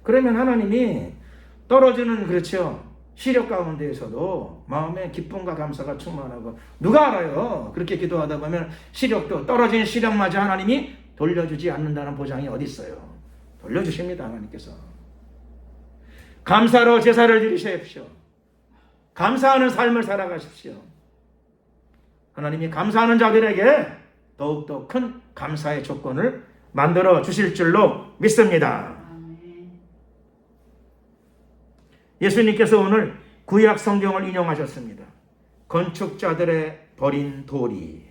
그러면 하나님이 떨어지는 그렇죠. 시력 가운데에서도 마음에 기쁨과 감사가 충만하고 누가 알아요? 그렇게 기도하다 보면 시력도 떨어진 시력마저 하나님이 돌려주지 않는다는 보장이 어디 있어요? 돌려주십니다. 하나님께서. 감사로 제사를 드리십시오. 감사하는 삶을 살아가십시오. 하나님이 감사하는 자들에게 더욱더 큰 감사의 조건을 만들어 주실 줄로 믿습니다. 예수님께서 오늘 구약 성경을 인용하셨습니다. 건축자들의 버린 돌이.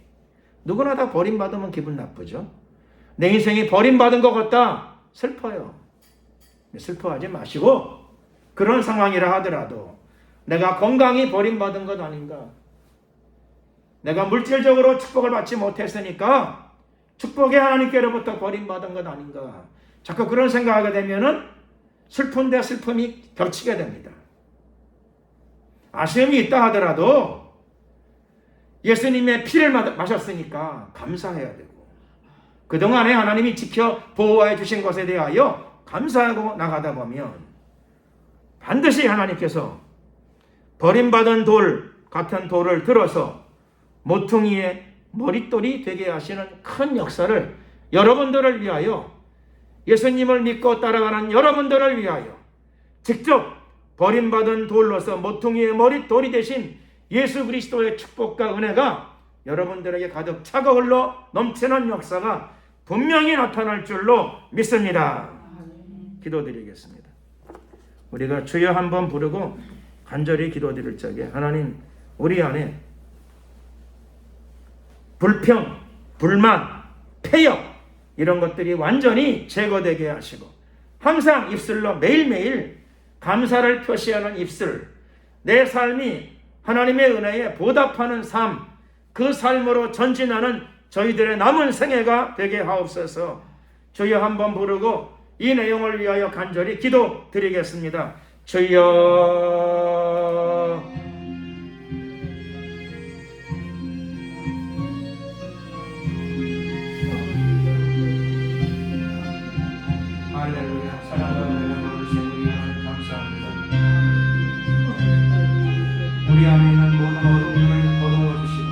누구나 다 버림받으면 기분 나쁘죠. 내 인생이 버림받은 것 같다. 슬퍼요. 슬퍼하지 마시고 그런 상황이라 하더라도 내가 건강히 버림받은 것 아닌가. 내가 물질적으로 축복을 받지 못했으니까 축복의 하나님께로부터 버림받은 것 아닌가. 자꾸 그런 생각하게 되면은 슬픈데 슬픔이 겹치게 됩니다. 아쉬움이 있다 하더라도 예수님의 피를 마셨으니까 감사해야 되고 그동안에 하나님이 지켜 보호해 주신 것에 대하여 감사하고 나가다 보면 반드시 하나님께서 버림받은 돌 같은 돌을 들어서 모퉁이의 머릿돌이 되게 하시는 큰 역사를 여러분들을 위하여 예수님을 믿고 따라가는 여러분들을 위하여 직접 버림받은 돌로서 모퉁이의 머릿돌이 되신 예수 그리스도의 축복과 은혜가 여러분들에게 가득 차고 흘러 넘치는 역사가 분명히 나타날 줄로 믿습니다. 기도드리겠습니다. 우리가 주여 한번 부르고 간절히 기도드릴 적에 하나님 우리 안에 불평, 불만, 폐역 이런 것들이 완전히 제거되게 하시고 항상 입술로 매일매일 감사를 표시하는 입술, 내 삶이 하나님의 은혜에 보답하는 삶, 그 삶으로 전진하는 저희들의 남은 생애가 되게 하옵소서. 주여 한번 부르고 이 내용을 위하여 간절히 기도드리겠습니다. 주여 할렐루야. 사랑하는 우리 하나님 감사합니다. 우리 안에 있는 모든 어둠을 거두어주시고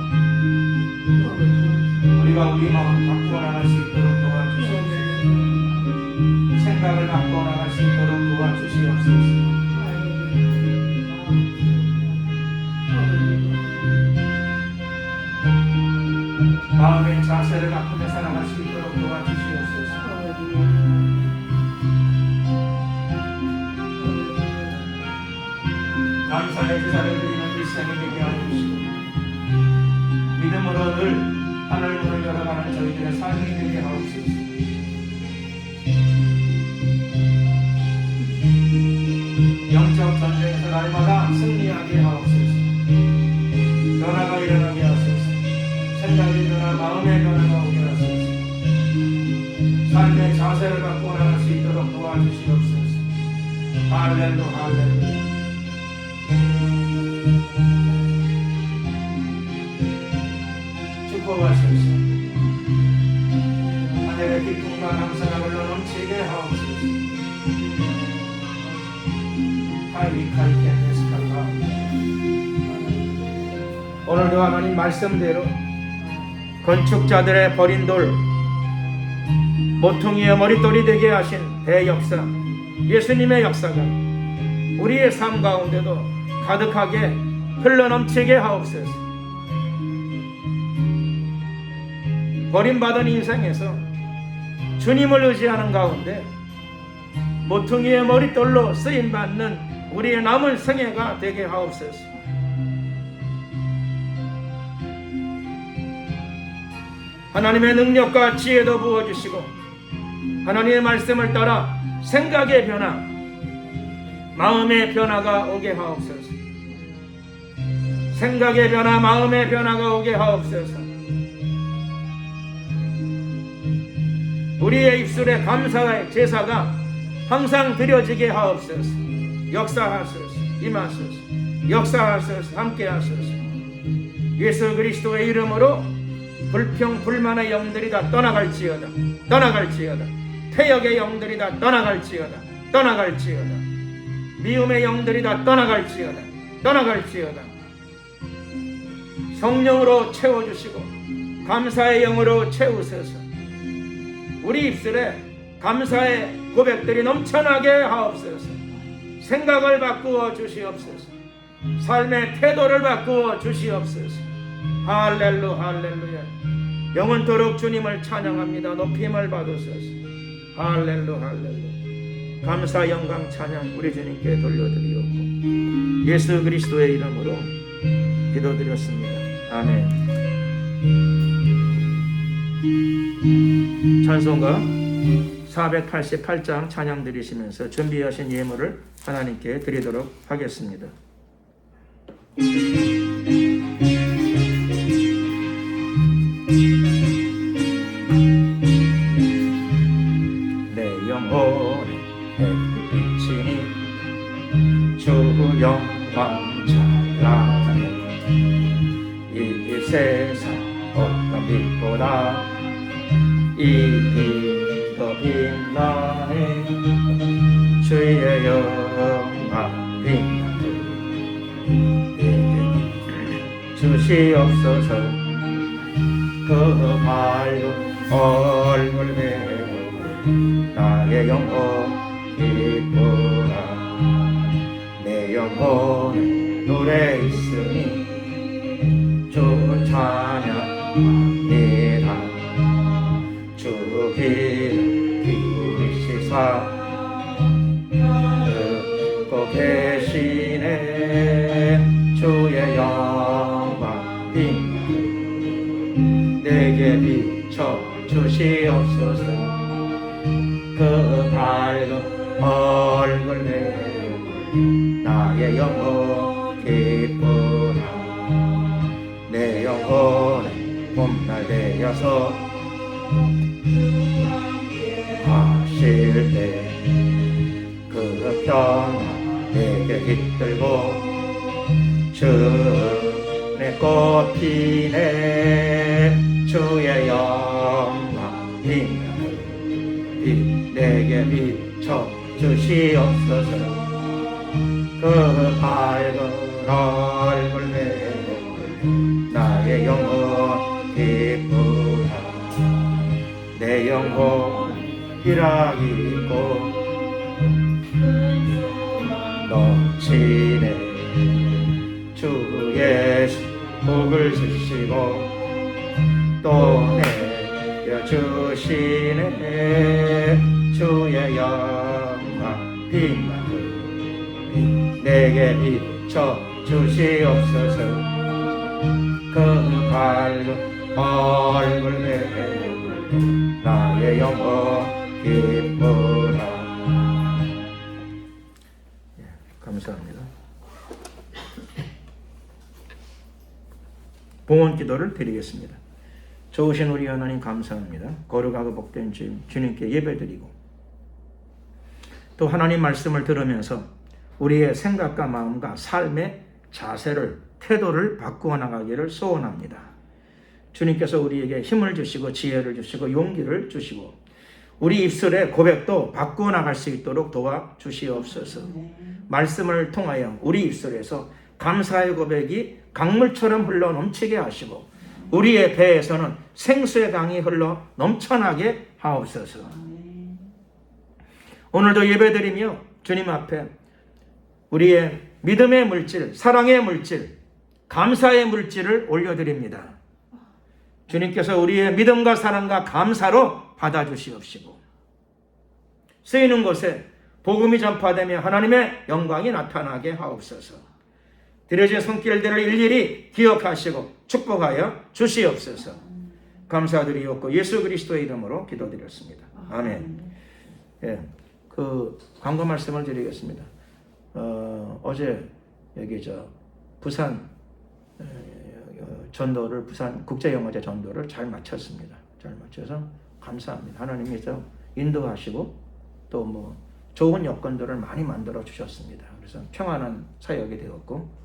우리가 우리 마음 바꾸어 나갈 수 있도록 도와주시옵소서. 생각을 바꾸어 나갈 수 있도록 도와주시옵소서. 마음의 자세를 바꾸며 살아갈 수 있도록 도와주시옵소서. 감사의 제사를 드리는 일상이 되게 하옵시고 믿음으로 늘 하늘 문을 열어가는 저희들의 삶이 되게 하옵소서. 영적 전쟁에서 날마다 승리하게 하옵소서. 변화가 일어나게 하소서. 생각의 변화, 마음의 변화가 오게 하소서. 삶의 자세를 바꾸어 나갈 수 있도록 도와주시옵소서. 할렐루야, 할렐루야. 축복하소서. 하늘의 기쁨과 감사가 흘러 넘치게 하옵소서. 오늘도 하나님 말씀대로 건축자들의 버린 돌, 모퉁이의 머릿돌이 되게 하신 대역사, 예수님의 역사가 우리의 삶 가운데도 가득하게 흘러넘치게 하옵소서. 버림받은 인생에서 주님을 의지하는 가운데 모퉁이의 머릿돌로 쓰임받는 우리의 남은 생애가 되게 하옵소서. 하나님의 능력과 지혜도 부어주시고 하나님의 말씀을 따라 생각의 변화, 마음의 변화가 오게 하옵소서. 생각의 변화, 마음의 변화가 오게 하옵소서. 우리의 입술에 감사의 제사가 항상 드려지게 하옵소서. 역사하소서. 임하소서. 역사하소서. 함께하소서. 예수 그리스도의 이름으로 불평 불만의 영들이 다 떠나갈지어다. 떠나갈지어다. 태역의 영들이 다 떠나갈지어다. 떠나갈지어다. 미움의 영들이 다 떠나갈지어다. 떠나갈지어다. 성령으로 채워주시고 감사의 영으로 채우소서. 우리 입술에 감사의 고백들이 넘쳐나게 하옵소서. 생각을 바꾸어 주시옵소서. 삶의 태도를 바꾸어 주시옵소서. 할렐루야. 영원토록 주님을 찬양합니다. 높임을 받으소서. 할렐루야. 감사 영광 찬양 우리 주님께 돌려드리옵고 예수 그리스도의 이름으로 기도드렸습니다. 아멘. 찬송가 488장 찬양 드리시면서 준비하신 예물을 하나님께 드리도록 하겠습니다. 내 영혼의 햇빛이니 주 영광 찬란해. 이 세상 어떤 빛보다 이 빛더 빛나네. 주의 영광 빛나네. 주시옵소서. 그 밝은 얼굴 배우 나의 영혼 기쁘라. 내 영혼에 노래 있으니 주 찬양합니다. 주 귀를 기울이시사 듣고 계시네. 주의 영광 빛나네. 내게 비춰 주시옵소서. 그 밝은 얼굴 배우 나의 영혼 기쁘라. 내 영혼에 봄날 되어서 하실 때 그 평화 내게 깃들고 주의 꽃 피네. 주의 영광 빛나네. 내게 비춰 주시옵소서. 그 밝은 얼굴 배우 나의 영혼 기쁘라. 내 영혼 희락이 있고 넘치네. 주 예수 복을 주시고 또 내려주시네. 주의 영광 빛나네. 내게 비춰 주시옵소서. 그 밝은 얼굴 배우 나의 영혼 기쁘라. 감사합니다. 봉헌 기도를 드리겠습니다. 좋으신 우리 하나님 감사합니다. 거룩하고 복된 주님께 예배드리고 또 하나님 말씀을 들으면서 우리의 생각과 마음과 삶의 자세를 태도를 바꾸어 나가기를 소원합니다. 주님께서 우리에게 힘을 주시고 지혜를 주시고 용기를 주시고 우리 입술의 고백도 바꾸어 나갈 수 있도록 도와주시옵소서. 말씀을 통하여 우리 입술에서 감사의 고백이 강물처럼 흘러 넘치게 하시고 우리의 배에서는 생수의 강이 흘러 넘쳐나게 하옵소서. 오늘도 예배드리며 주님 앞에 우리의 믿음의 물질, 사랑의 물질, 감사의 물질을 올려드립니다. 주님께서 우리의 믿음과 사랑과 감사로 받아주시옵시고 쓰이는 곳에 복음이 전파되며 하나님의 영광이 나타나게 하옵소서. 드려진 손길들을 일일이 기억하시고 축복하여 주시옵소서. 감사드리옵고 예수 그리스도의 이름으로 기도드렸습니다. 아멘. 예, 그 광고 말씀을 드리겠습니다. 어제 여기 부산 전도를 부산 국제영화제 전도를 잘 마쳤습니다. 잘 마쳐서 감사합니다. 하나님께서 인도하시고 또 좋은 여건들을 많이 만들어 주셨습니다. 그래서 평안한 사역이 되었고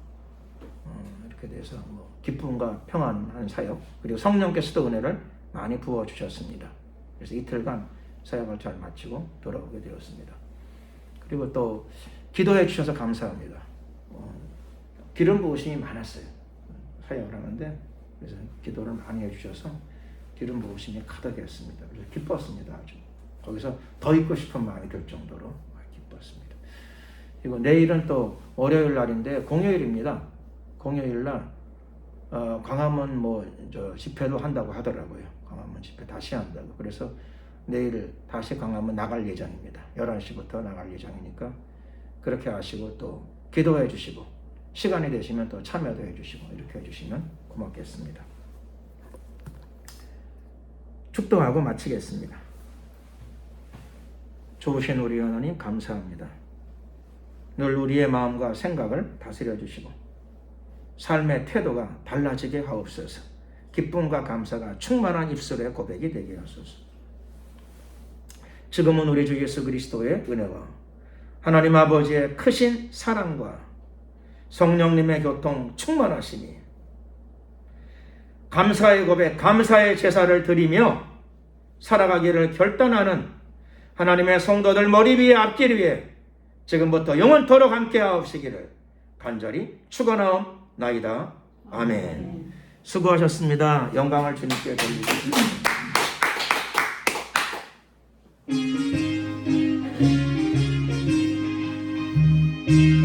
이렇게 돼서 기쁨과 평안한 사역 그리고 성령께서도 은혜를 많이 부어 주셨습니다. 그래서 이틀간 사역을 잘 마치고 돌아오게 되었습니다. 그리고 또 기도해 주셔서 감사합니다. 기름 부으심이 많았어요. 사역을 하는데 그래서 기도를 많이 해주셔서 기름 부으심이 가득했습니다. 그래서 기뻤습니다. 아주 거기서 더 있고 싶은 마음이 들 정도로 기뻤습니다. 그리고 내일은 또 월요일 날인데 공휴일입니다. 공휴일 날 광화문 집회도 한다고 하더라고요. 광화문 집회 다시 한다고. 그래서 내일 다시 광화문 나갈 예정입니다. 11시부터 나갈 예정이니까 그렇게 하시고 또 기도해 주시고 시간이 되시면 또 참여도 해 주시고 이렇게 해 주시면 고맙겠습니다. 축도하고 마치겠습니다. 좋으신 우리 하나님 감사합니다. 늘 우리의 마음과 생각을 다스려 주시고 삶의 태도가 달라지게 하옵소서. 기쁨과 감사가 충만한 입술의 고백이 되게 하소서. 지금은 우리 주 예수 그리스도의 은혜와 하나님 아버지의 크신 사랑과 성령님의 교통 충만하시니 감사의 고백, 감사의 제사를 드리며 살아가기를 결단하는 하나님의 성도들 머리 위에 앞길 위에 지금부터 영원토록 함께 하옵시기를 간절히 축원하옵나이다. 아멘. 수고하셨습니다. 영광을 주님께 돌리겠습니다.